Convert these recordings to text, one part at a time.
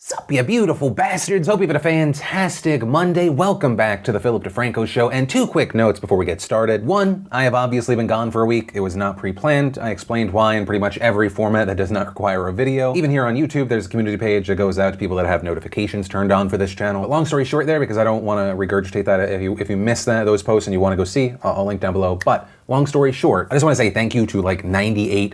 Sup, you beautiful bastards. Hope you've had a fantastic Monday. Welcome back to the Philip DeFranco Show. And two quick notes before we get started. One, I have obviously been gone for a week. It was not pre-planned. I explained why in pretty much every format that does not require a video. Even here on YouTube, there's a community page that goes out to people that have notifications turned on for this channel. But long story short there, because I don't want to regurgitate that. If you missed those posts and you want to go see, I'll link down below. But long story short, I just want to say thank you to like 98%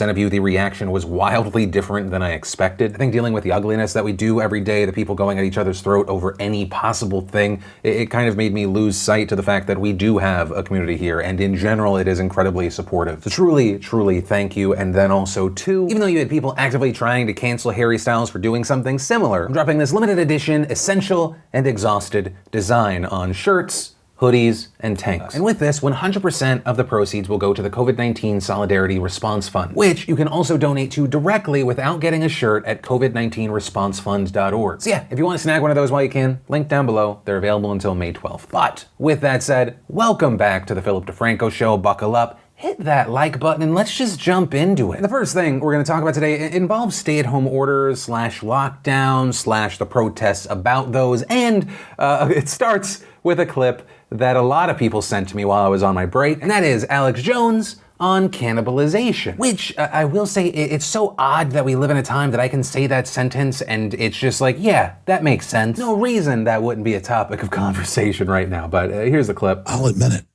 of you. The reaction was wildly different than I expected. I think dealing with the ugliness that we do every day, the people going at each other's throat over any possible thing, it kind of made me lose sight to the fact that we do have a community here, and in general it is incredibly supportive. So truly thank you. And then also two, even though you had people actively trying to cancel Harry Styles for doing something similar, I'm dropping this limited edition essential and exhausted design on shirts, hoodies, and tanks. And with this, 100% of the proceeds will go to the COVID-19 Solidarity Response Fund, which you can also donate to directly without getting a shirt at covid19responsefund.org. So yeah, if you want to snag one of those while you can, link down below. They're available until May 12th. But with that said, welcome back to the Philip DeFranco Show. Buckle up, hit that like button, and let's just jump into it. The first thing we're going to talk about today involves stay-at-home orders / lockdown / the protests about those, and it starts with a clip that a lot of people sent to me while I was on my break, and that is Alex Jones on cannibalization, which I will say it's so odd that we live in a time that I can say that sentence and it's just like, yeah, that makes sense. No reason that wouldn't be a topic of conversation right now, but here's the clip. I'll admit it.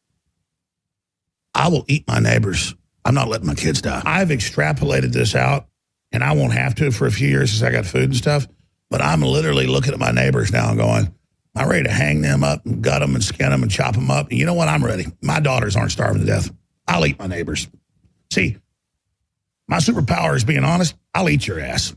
I will eat my neighbors. I'm not letting my kids die. I've extrapolated this out, and I won't have to for a few years since I got food and stuff, but I'm literally looking at my neighbors now and going, I'm ready to hang them up and gut them and skin them and chop them up. And you know what? I'm ready. My daughters aren't starving to death. I'll eat my neighbors. See, my superpower is being honest. I'll eat your ass.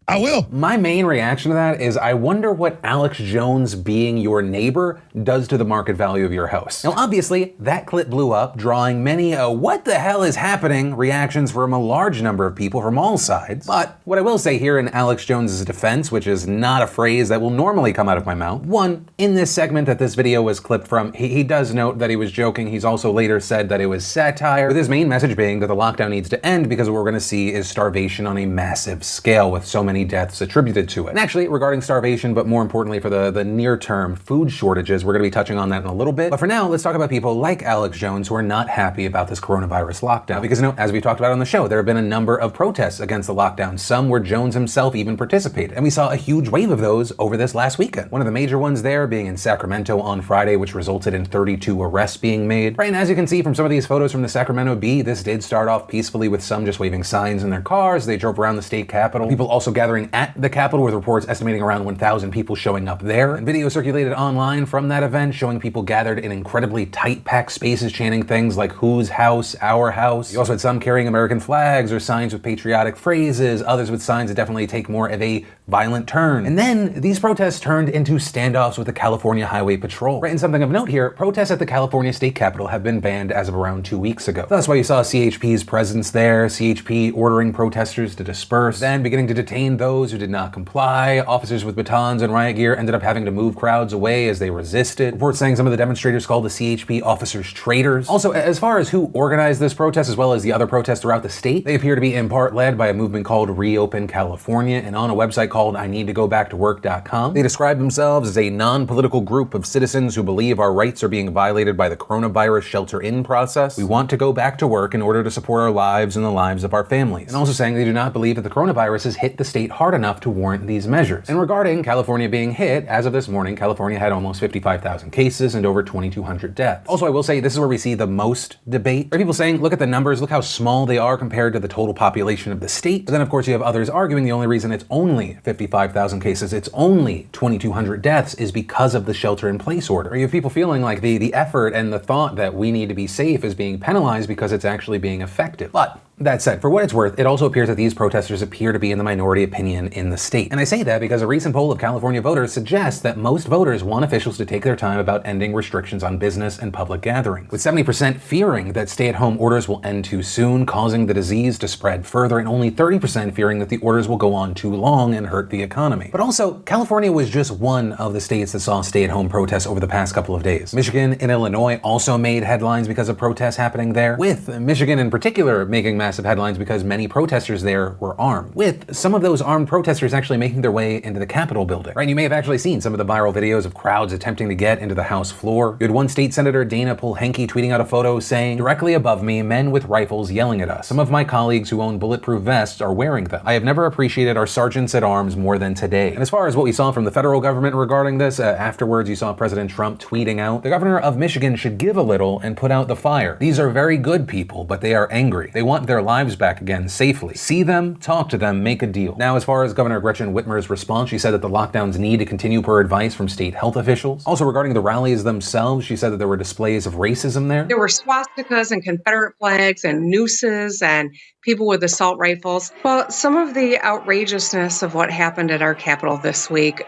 I will. My main reaction to that is I wonder what Alex Jones being your neighbor does to the market value of your house. Now, obviously, that clip blew up, drawing many what the hell is happening reactions from a large number of people from all sides. But what I will say here in Alex Jones's defense, which is not a phrase that will normally come out of my mouth, one, in this segment that this video was clipped from, he does note that he was joking. He's also later said that it was satire, with his main message being that the lockdown needs to end because what we're going to see is starvation on a massive scale with so many deaths attributed to it. And actually, regarding starvation, but more importantly for the near-term food shortages, we're going to be touching on that in a little bit. But for now, let's talk about people like Alex Jones who are not happy about this coronavirus lockdown. Because, you know, as we've talked about on the show, there have been a number of protests against the lockdown, some where Jones himself even participated. And we saw a huge wave of those over this last weekend. One of the major ones there being in Sacramento on Friday, which resulted in 32 arrests being made. Right, and as you can see from some of these photos from the Sacramento Bee, this did start off peacefully with some just waving signs in their cars. They drove around the state capitol. People also gathering at the Capitol, with reports estimating around 1,000 people showing up there. And video circulated online from that event showing people gathered in incredibly tight packed spaces chanting things like "Whose house? Our house." You also had some carrying American flags or signs with patriotic phrases, others with signs that definitely take more of a violent turn. And then these protests turned into standoffs with the California Highway Patrol. Right, and something of note here, protests at the California State Capitol have been banned as of around 2 weeks ago. So that's why you saw CHP's presence there, CHP ordering protesters to disperse, then beginning to detain those who did not comply. Officers with batons and riot gear ended up having to move crowds away as they resisted. Reports saying some of the demonstrators called the CHP officers traitors. Also, as far as who organized this protest as well as the other protests throughout the state, they appear to be in part led by a movement called Reopen California and on a website called IneedToGoBackToWork.com. They describe themselves as a non-political group of citizens who believe our rights are being violated by the coronavirus shelter-in process. We want to go back to work in order to support our lives and the lives of our families. And also saying they do not believe that the coronavirus has hit the state hard enough to warrant these measures. And regarding California being hit, as of this morning, California had almost 55,000 cases and over 2,200 deaths. Also, I will say this is where we see the most debate. There are people saying, look at the numbers, look how small they are compared to the total population of the state. But then, of course, you have others arguing the only reason it's only 55,000 cases, it's only 2,200 deaths is because of the shelter-in-place order. Or you have people feeling like the effort and the thought that we need to be safe is being penalized because it's actually being effective. But that said, for what it's worth, it also appears that these protesters appear to be in the minority opinion in the state. And I say that because a recent poll of California voters suggests that most voters want officials to take their time about ending restrictions on business and public gatherings, with 70% fearing that stay-at-home orders will end too soon, causing the disease to spread further, and only 30% fearing that the orders will go on too long and hurt the economy. But also, California was just one of the states that saw stay-at-home protests over the past couple of days. Michigan and Illinois also made headlines because of protests happening there, with Michigan in particular making massive headlines because many protesters there were armed, with some of those armed protesters actually making their way into the Capitol building. Right, you may have actually seen some of the viral videos of crowds attempting to get into the House floor. You had one state senator, Dana Pulhenke, tweeting out a photo saying, "Directly above me, men with rifles yelling at us. Some of my colleagues who own bulletproof vests are wearing them. I have never appreciated our sergeants at arms more than today." And as far as what we saw from the federal government regarding this, afterwards you saw President Trump tweeting out, "The governor of Michigan should give a little and put out the fire. These are very good people, but they are angry. They want their lives back again safely. See them, talk to them, make a deal." Now, as far as Governor Gretchen Whitmer's response, she said that the lockdowns need to continue per advice from state health officials. Also, regarding the rallies themselves, she said that there were displays of racism there. There were swastikas and Confederate flags and nooses and people with assault rifles. Well, some of the outrageousness of what happened at our Capitol this week,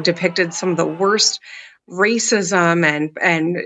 depicted some of the worst racism and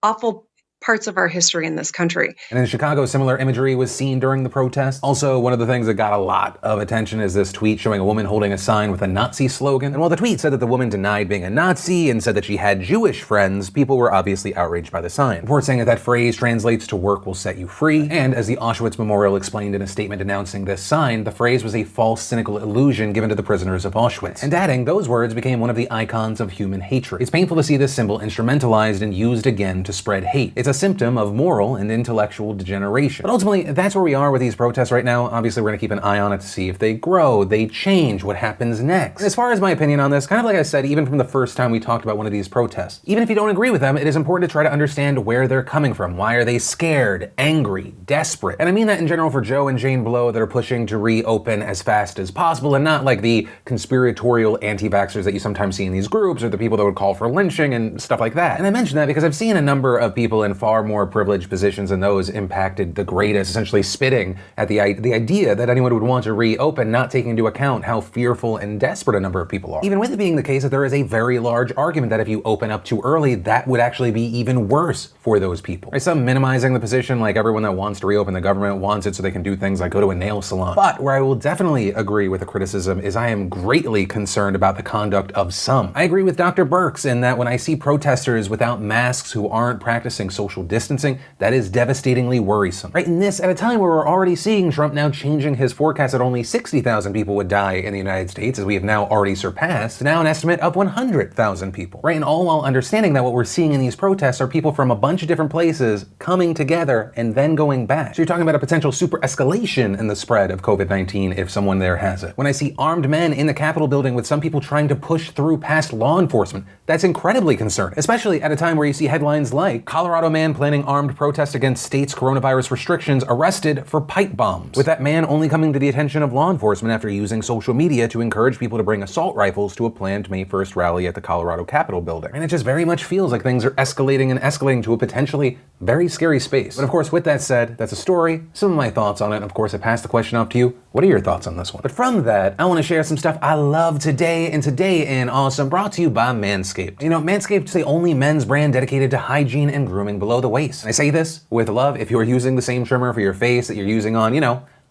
awful parts of our history in this country. And in Chicago, similar imagery was seen during the protest. Also, one of the things that got a lot of attention is this tweet showing a woman holding a sign with a Nazi slogan. And while the tweet said that the woman denied being a Nazi and said that she had Jewish friends, people were obviously outraged by the sign. Reports saying that that phrase translates to "work will set you free." And as the Auschwitz Memorial explained in a statement announcing this sign, the phrase was a false, cynical illusion given to the prisoners of Auschwitz. And adding, those words became one of the icons of human hatred. It's painful to see this symbol instrumentalized and used again to spread hate. It's a symptom of moral and intellectual degeneration. But ultimately, that's where we are with these protests right now. Obviously, we're gonna keep an eye on it to see if they grow, they change, what happens next. And as far as my opinion on this, kind of like I said, even from the first time we talked about one of these protests, even if you don't agree with them, it is important to try to understand where they're coming from. Why are they scared, angry, desperate? And I mean that in general for Joe and Jane Blow that are pushing to reopen as fast as possible, and not like the conspiratorial anti-vaxxers that you sometimes see in these groups, or the people that would call for lynching and stuff like that. And I mention that because I've seen a number of people in far more privileged positions than those impacted the greatest, essentially spitting at the idea that anyone would want to reopen, not taking into account how fearful and desperate a number of people are. Even with it being the case that there is a very large argument that if you open up too early, that would actually be even worse for those people. Right? Some minimizing the position, like everyone that wants to reopen the government wants it so they can do things like go to a nail salon. But where I will definitely agree with the criticism is I am greatly concerned about the conduct of some. I agree with Dr. Birx in that when I see protesters without masks who aren't practicing social distancing, that is devastatingly worrisome. Right, and this at a time where we're already seeing Trump now changing his forecast that only 60,000 people would die in the United States, as we have now already surpassed, to now an estimate of 100,000 people. Right, and all while understanding that what we're seeing in these protests are people from a bunch of different places coming together and then going back. So you're talking about a potential super escalation in the spread of COVID-19 if someone there has it. When I see armed men in the Capitol building with some people trying to push through past law enforcement, that's incredibly concerning, especially at a time where you see headlines like Colorado man planning armed protest against state's coronavirus restrictions arrested for pipe bombs, with that man only coming to the attention of law enforcement after using social media to encourage people to bring assault rifles to a planned May 1st rally at the Colorado Capitol building. And it just very much feels like things are escalating and escalating to a potentially very scary space. But of course, with that said, that's a story, some of my thoughts on it, and of course I pass the question off to you. What are your thoughts on this one? But from that, I want to share some stuff I love today, and today in Awesome, brought to you by Manscaped. You know, Manscaped is the only men's brand dedicated to hygiene and grooming below the waist. And I say this with love. If you're using the same trimmer for your face that you're using on,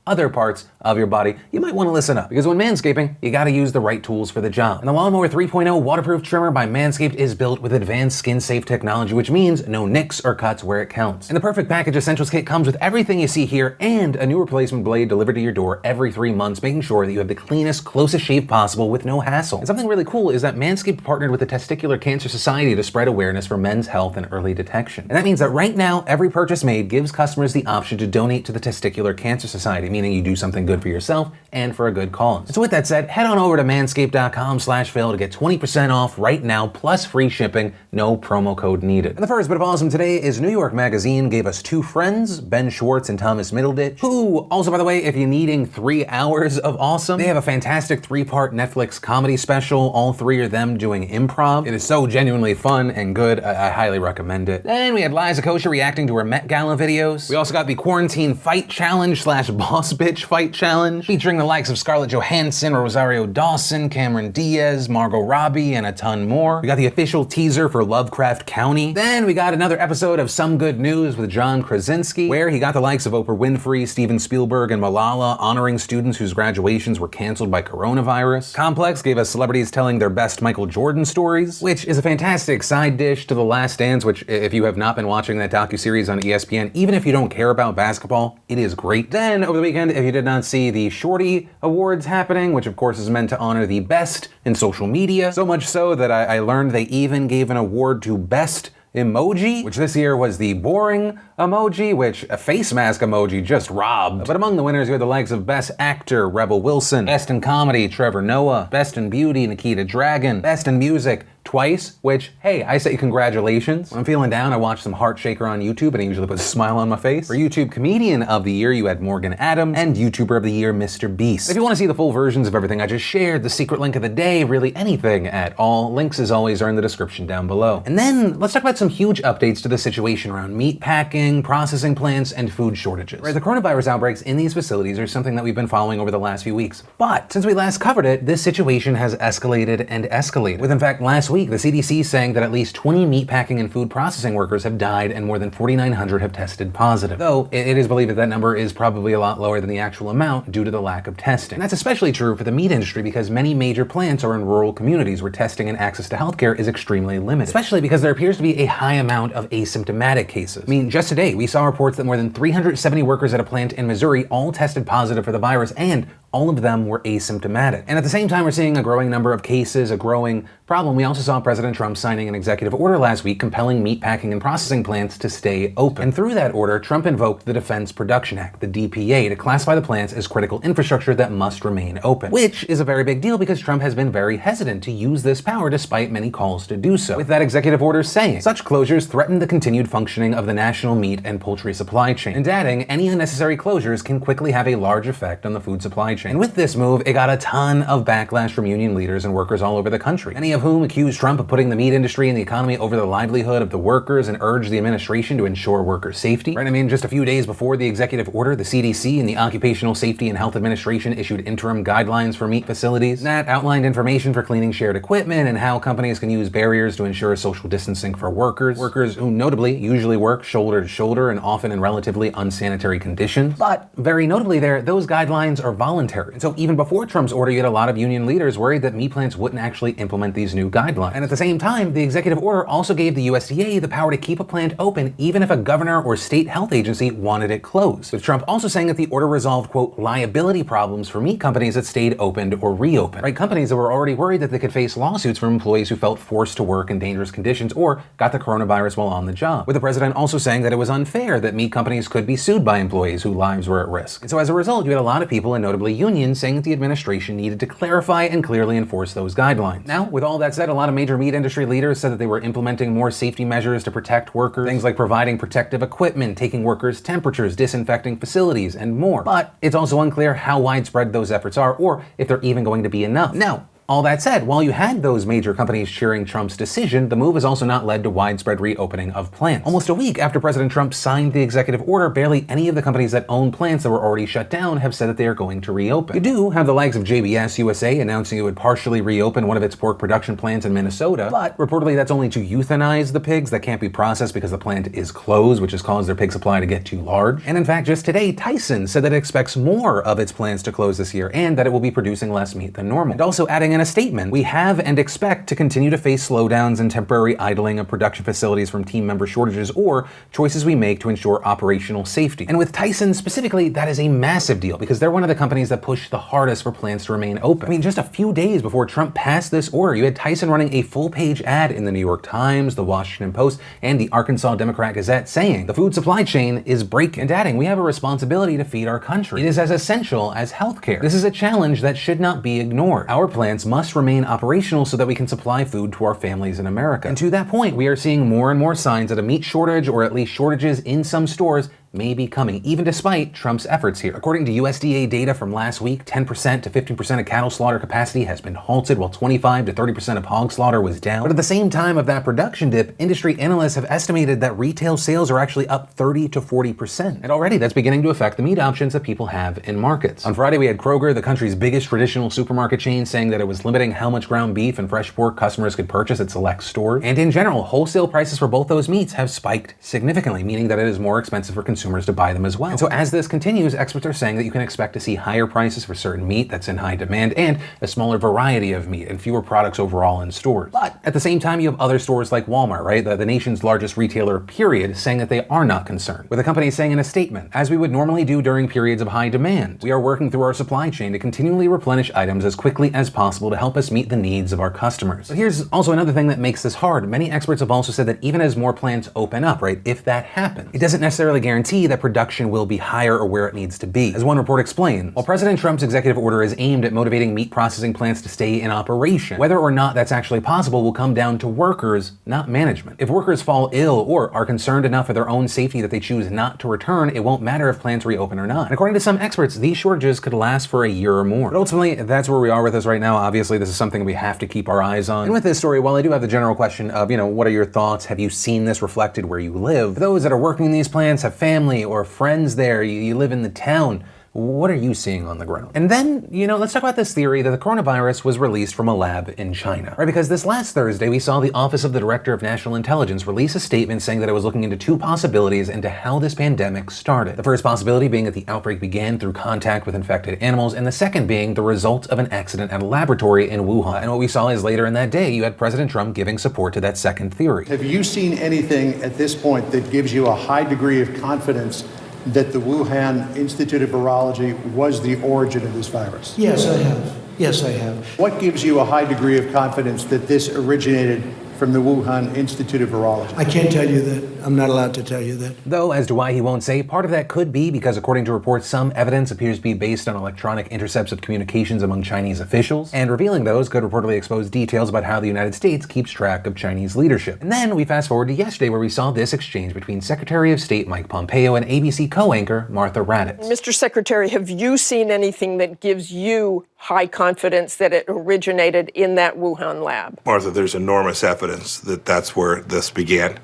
other parts of your body, you might want to listen up. Because when manscaping, you gotta use the right tools for the job. And the Lawnmower 3.0 waterproof trimmer by Manscaped is built with advanced skin-safe technology, which means no nicks or cuts where it counts. And the Perfect Package Essentials Kit comes with everything you see here and a new replacement blade delivered to your door every 3 months, making sure that you have the cleanest, closest shave possible with no hassle. And something really cool is that Manscaped partnered with the Testicular Cancer Society to spread awareness for men's health and early detection. And that means that right now, every purchase made gives customers the option to donate to the Testicular Cancer Society, meaning you do something good for yourself and for a good cause. So with that said, head on over to manscaped.com/Phil to get 20% off right now, plus free shipping, no promo code needed. And the first bit of awesome today is New York Magazine gave us two friends, Ben Schwartz and Thomas Middleditch, who, also by the way, if you're needing 3 hours of awesome, they have a fantastic 3-part Netflix comedy special, all three of them doing improv. It is so genuinely fun and good, I highly recommend it. Then we had Liza Kosher reacting to her Met Gala videos. We also got the Quarantine Fight Challenge / Boss Boss Bitch Fight Challenge, featuring the likes of Scarlett Johansson, Rosario Dawson, Cameron Diaz, Margot Robbie, and a ton more. We got the official teaser for Lovecraft County. Then we got another episode of Some Good News with John Krasinski, where he got the likes of Oprah Winfrey, Steven Spielberg, and Malala honoring students whose graduations were canceled by coronavirus. Complex gave us celebrities telling their best Michael Jordan stories, which is a fantastic side dish to The Last Dance, which if you have not been watching that docuseries on ESPN, even if you don't care about basketball, it is great. Then over the weekend, if you did not see the Shorty Awards happening, which of course is meant to honor the best in social media, so much so that I learned they even gave an award to Best Emoji, which this year was the boring emoji, which a face mask emoji just robbed. But among the winners, you had the likes of Best Actor, Rebel Wilson, Best in Comedy, Trevor Noah, Best in Beauty, Nikita Dragon, Best in Music, Twice, which, hey, I say congratulations. When I'm feeling down, I watch some Heart Shaker on YouTube and it usually puts a smile on my face. For YouTube Comedian of the Year, you had Morgan Adams, and YouTuber of the Year, Mr. Beast. If you want to see the full versions of everything I just shared, the secret link of the day, really anything at all, links as always are in the description down below. And then let's talk about some huge updates to the situation around meat packing, processing plants, and food shortages. Right, the coronavirus outbreaks in these facilities are something that we've been following over the last few weeks. But since we last covered it, this situation has escalated and escalated. With in fact last week, the CDC saying that at least 20 meatpacking and food processing workers have died and more than 4,900 have tested positive. Though it is believed that that number is probably a lot lower than the actual amount due to the lack of testing. And that's especially true for the meat industry because many major plants are in rural communities where testing and access to healthcare is extremely limited. Especially because there appears to be a high amount of asymptomatic cases. I mean, just today, we saw reports that more than 370 workers at a plant in Missouri all tested positive for the virus, and all of them were asymptomatic. And at the same time, we're seeing a growing number of cases, a growing problem. We also saw President Trump signing an executive order last week compelling meatpacking and processing plants to stay open. And through that order, Trump invoked the Defense Production Act, the DPA, to classify the plants as critical infrastructure that must remain open. Which is a very big deal because Trump has been very hesitant to use this power despite many calls to do so. With that executive order saying, such closures threaten the continued functioning of the national meat and poultry supply chain. And adding, any unnecessary closures can quickly have a large effect on the food supply chain. And with this move, it got a ton of backlash from union leaders and workers all over the country, many of whom accused Trump of putting the meat industry and the economy over the livelihood of the workers and urged the administration to ensure worker safety. Right? I mean, just a few days before the executive order, the CDC and the Occupational Safety and Health Administration issued interim guidelines for meat facilities that outlined information for cleaning shared equipment and how companies can use barriers to ensure social distancing for workers who notably usually work shoulder to shoulder and often in relatively unsanitary conditions. But very notably there, those guidelines are voluntary. And so even before Trump's order, you had a lot of union leaders worried that meat plants wouldn't actually implement these new guidelines. And at the same time, the executive order also gave the USDA the power to keep a plant open even if a governor or state health agency wanted it closed. With Trump also saying that the order resolved, quote, liability problems for meat companies that stayed opened or reopened. Right? Companies that were already worried that they could face lawsuits from employees who felt forced to work in dangerous conditions or got the coronavirus while on the job. With the president also saying that it was unfair that meat companies could be sued by employees whose lives were at risk. And so as a result, you had a lot of people, and notably unions, saying that the administration needed to clarify and clearly enforce those guidelines. Now, with all that said, a lot of major meat industry leaders said that they were implementing more safety measures to protect workers, things like providing protective equipment, taking workers' temperatures, disinfecting facilities, and more. But it's also unclear how widespread those efforts are or if they're even going to be enough. Now, all that said, while you had those major companies cheering Trump's decision, the move has also not led to widespread reopening of plants. Almost a week after President Trump signed the executive order, barely any of the companies that own plants that were already shut down have said that they are going to reopen. You do have the likes of JBS USA announcing it would partially reopen one of its pork production plants in Minnesota, but reportedly that's only to euthanize the pigs that can't be processed because the plant is closed, which has caused their pig supply to get too large. And in fact, just today, Tyson said that it expects more of its plants to close this year and that it will be producing less meat than normal. And also adding in a statement, we have and expect to continue to face slowdowns and temporary idling of production facilities from team member shortages or choices we make to ensure operational safety. And with Tyson specifically, that is a massive deal because they're one of the companies that push the hardest for plants to remain open. I mean, just a few days before Trump passed this order, you had Tyson running a full-page ad in the New York Times, the Washington Post, and the Arkansas Democrat-Gazette saying the food supply chain is breaking, and adding, we have a responsibility to feed our country. It is as essential as healthcare. This is a challenge that should not be ignored. Our plants must remain operational so that we can supply food to our families in America. And to that point, we are seeing more and more signs that a meat shortage, or at least shortages in some stores, may be coming, even despite Trump's efforts here. According to USDA data from last week, 10% to 15% of cattle slaughter capacity has been halted, while 25 to 30% of hog slaughter was down. But at the same time of that production dip, industry analysts have estimated that retail sales are actually up 30 to 40%. And already that's beginning to affect the meat options that people have in markets. On Friday, we had Kroger, the country's biggest traditional supermarket chain, saying that it was limiting how much ground beef and fresh pork customers could purchase at select stores. And in general, wholesale prices for both those meats have spiked significantly, meaning that it is more expensive for consumers to buy them as well. And so as this continues, experts are saying that you can expect to see higher prices for certain meat that's in high demand and a smaller variety of meat and fewer products overall in stores. But at the same time, you have other stores like Walmart, right? The nation's largest retailer, period, saying that they are not concerned. With the company saying in a statement, as we would normally do during periods of high demand, we are working through our supply chain to continually replenish items as quickly as possible to help us meet the needs of our customers. But here's also another thing that makes this hard. Many experts have also said that even as more plants open up, right, if that happens, it doesn't necessarily guarantee that production will be higher or where it needs to be. As one report explains, while President Trump's executive order is aimed at motivating meat processing plants to stay in operation, whether or not that's actually possible will come down to workers, not management. If workers fall ill or are concerned enough for their own safety that they choose not to return, it won't matter if plants reopen or not. And according to some experts, these shortages could last for a year or more. But ultimately, that's where we are with this right now. Obviously, this is something we have to keep our eyes on. And with this story, while I do have the general question of, what are your thoughts? Have you seen this reflected where you live? For those that are working in these plants, have family or friends there, you live in the town, what are you seeing on the ground? And then, let's talk about this theory that the coronavirus was released from a lab in China, right? Because this last Thursday, we saw the Office of the Director of National Intelligence release a statement saying that it was looking into two possibilities into how this pandemic started. The first possibility being that the outbreak began through contact with infected animals, and the second being the result of an accident at a laboratory in Wuhan. And what we saw is later in that day, you had President Trump giving support to that second theory. Have you seen anything at this point that gives you a high degree of confidence that the Wuhan Institute of Virology was the origin of this virus? Yes, I have. Yes, I have. What gives you a high degree of confidence that this originated from the Wuhan Institute of Virology? I can't tell you that. I'm not allowed to tell you that. Though, as to why he won't say, part of that could be because, according to reports, some evidence appears to be based on electronic intercepts of communications among Chinese officials, and revealing those could reportedly expose details about how the United States keeps track of Chinese leadership. And then we fast forward to yesterday, where we saw this exchange between Secretary of State Mike Pompeo and ABC co-anchor Martha Raddatz. Mr. Secretary, have you seen anything that gives you high confidence that it originated in that Wuhan lab? Martha, there's enormous evidence that that's where this began.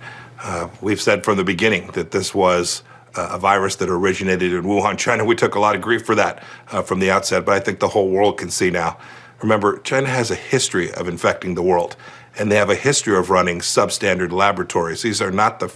We've said from the beginning that this was a virus that originated in Wuhan, China. We took a lot of grief for that from the outset, but I think the whole world can see now. Remember, China has a history of infecting the world, and they have a history of running substandard laboratories. These are not the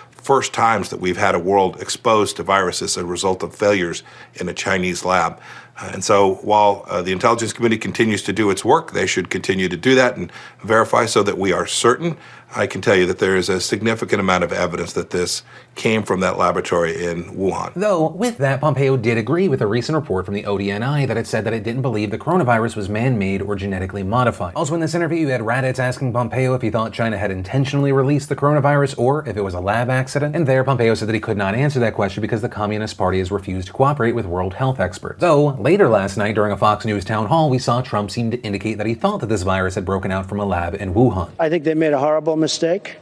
first times that we've had a world exposed to viruses as a result of failures in a Chinese lab. And so while the intelligence community continues to do its work, they should continue to do that and verify so that we are certain. I can tell you that there is a significant amount of evidence that this came from that laboratory in Wuhan. Though, with that, Pompeo did agree with a recent report from the ODNI that it said that it didn't believe the coronavirus was man-made or genetically modified. Also in this interview, you had Raddatz asking Pompeo if he thought China had intentionally released the coronavirus or if it was a lab accident. And there, Pompeo said that he could not answer that question because the Communist Party has refused to cooperate with World Health experts. Though, later last night during a Fox News town hall, we saw Trump seem to indicate that he thought that this virus had broken out from a lab in Wuhan. I think they made a horrible mistake,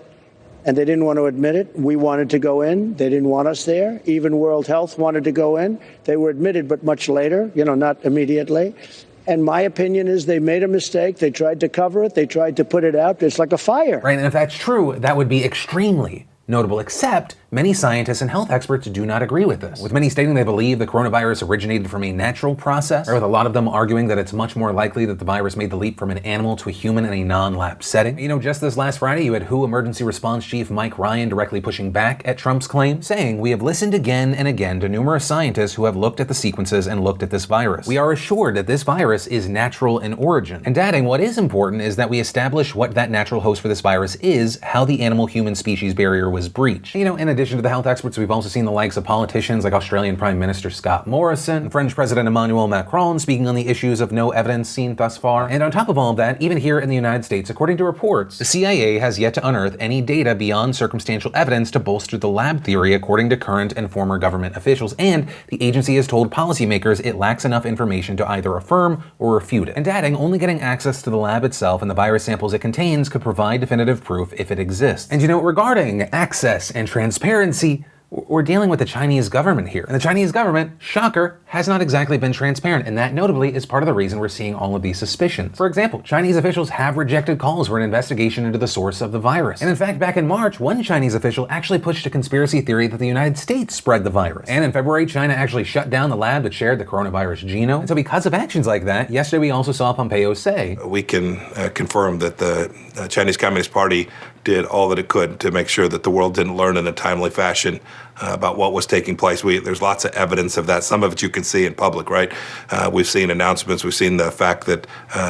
and they didn't want to admit it. We wanted to go in. They didn't want us there. Even World Health wanted to go in. They were admitted, but much later, not immediately. And my opinion is they made a mistake. They tried to cover it. They tried to put it out. It's like a fire. Right, and if that's true, that would be extremely notable, except many scientists and health experts do not agree with this, with many stating they believe the coronavirus originated from a natural process, or with a lot of them arguing that it's much more likely that the virus made the leap from an animal to a human in a non-lab setting. Just this last Friday, you had WHO Emergency Response Chief Mike Ryan directly pushing back at Trump's claim, saying, "We have listened again and again to numerous scientists who have looked at the sequences and looked at this virus. We are assured that this virus is natural in origin." And adding, what is important is that we establish what that natural host for this virus is, how the animal-human species barrier was breached. In addition to the health experts, we've also seen the likes of politicians like Australian Prime Minister Scott Morrison, and French President Emmanuel Macron speaking on the issues of no evidence seen thus far. And on top of all of that, even here in the United States, according to reports, the CIA has yet to unearth any data beyond circumstantial evidence to bolster the lab theory, according to current and former government officials. And the agency has told policymakers it lacks enough information to either affirm or refute it. And adding, only getting access to the lab itself and the virus samples it contains could provide definitive proof if it exists. And regarding access and transparency, we're dealing with the Chinese government here. And the Chinese government, shocker, has not exactly been transparent, and that notably is part of the reason we're seeing all of these suspicions. For example, Chinese officials have rejected calls for an investigation into the source of the virus. And in fact, back in March, one Chinese official actually pushed a conspiracy theory that the United States spread the virus. And in February, China actually shut down the lab that shared the coronavirus genome. And so because of actions like that, yesterday we also saw Pompeo say, we can confirm that the Chinese Communist Party did all that it could to make sure that the world didn't learn in a timely fashion about what was taking place. There's lots of evidence of that. Some of it you can see in public, right? We've seen announcements. We've seen the fact that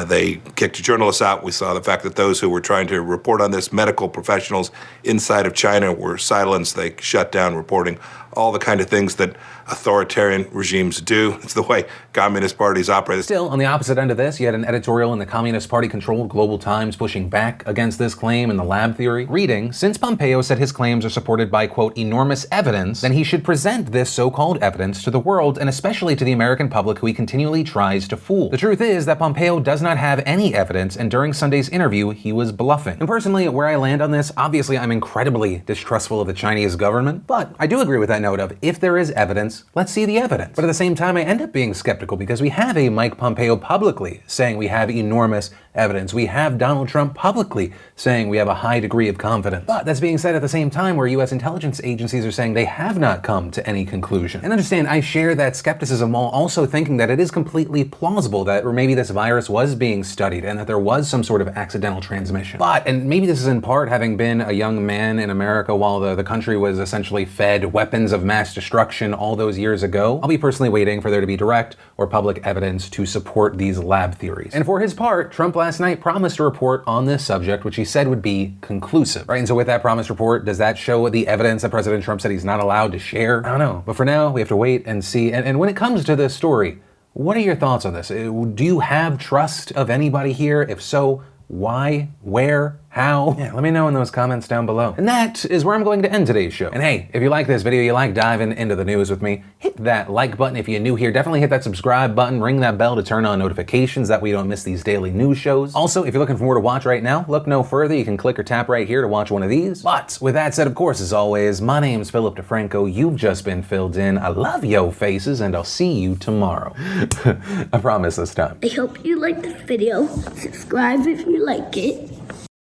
they kicked journalists out. We saw the fact that those who were trying to report on this, medical professionals inside of China, were silenced. They shut down reporting. All the kind of things that authoritarian regimes do. It's the way communist parties operate. Still, on the opposite end of this, you had an editorial in the Communist Party-controlled Global Times pushing back against this claim and the lab theory, reading, since Pompeo said his claims are supported by, quote, enormous evidence, then he should present this so-called evidence to the world, and especially to the American public who he continually tries to fool. The truth is that Pompeo does not have any evidence, and during Sunday's interview, he was bluffing. And personally, where I land on this, obviously I'm incredibly distrustful of the Chinese government, but I do agree with that note of, if there is evidence, let's see the evidence. But at the same time, I end up being skeptical because we have a Mike Pompeo publicly saying we have enormous evidence. We have Donald Trump publicly saying we have a high degree of confidence. But that's being said at the same time where US intelligence agencies are saying they have not come to any conclusion. And understand, I share that skepticism while also thinking that it is completely plausible that maybe this virus was being studied and that there was some sort of accidental transmission. But, and maybe this is in part having been a young man in America while the country was essentially fed weapons of mass destruction all those years ago, I'll be personally waiting for there to be direct or public evidence to support these lab theories. And for his part, Trump last night promised a report on this subject, which he said would be conclusive, right? And so with that promised report, does that show the evidence that President Trump said he's not allowed to share? I don't know. But for now, we have to wait and see. And when it comes to this story, what are your thoughts on this? Do you have trust of anybody here? If so, why? Where? How? Yeah, let me know in those comments down below. And that is where I'm going to end today's show. And hey, if you like this video, you like diving into the news with me, hit that like button. If you're new here, definitely hit that subscribe button, ring that bell to turn on notifications, that way you don't miss these daily news shows. Also, if you're looking for more to watch right now, look no further. You can click or tap right here to watch one of these. But with that said, of course, as always, my name's Philip DeFranco. You've just been filled in. I love yo faces, and I'll see you tomorrow. I promise this time. I hope you liked this video. Subscribe if you like it.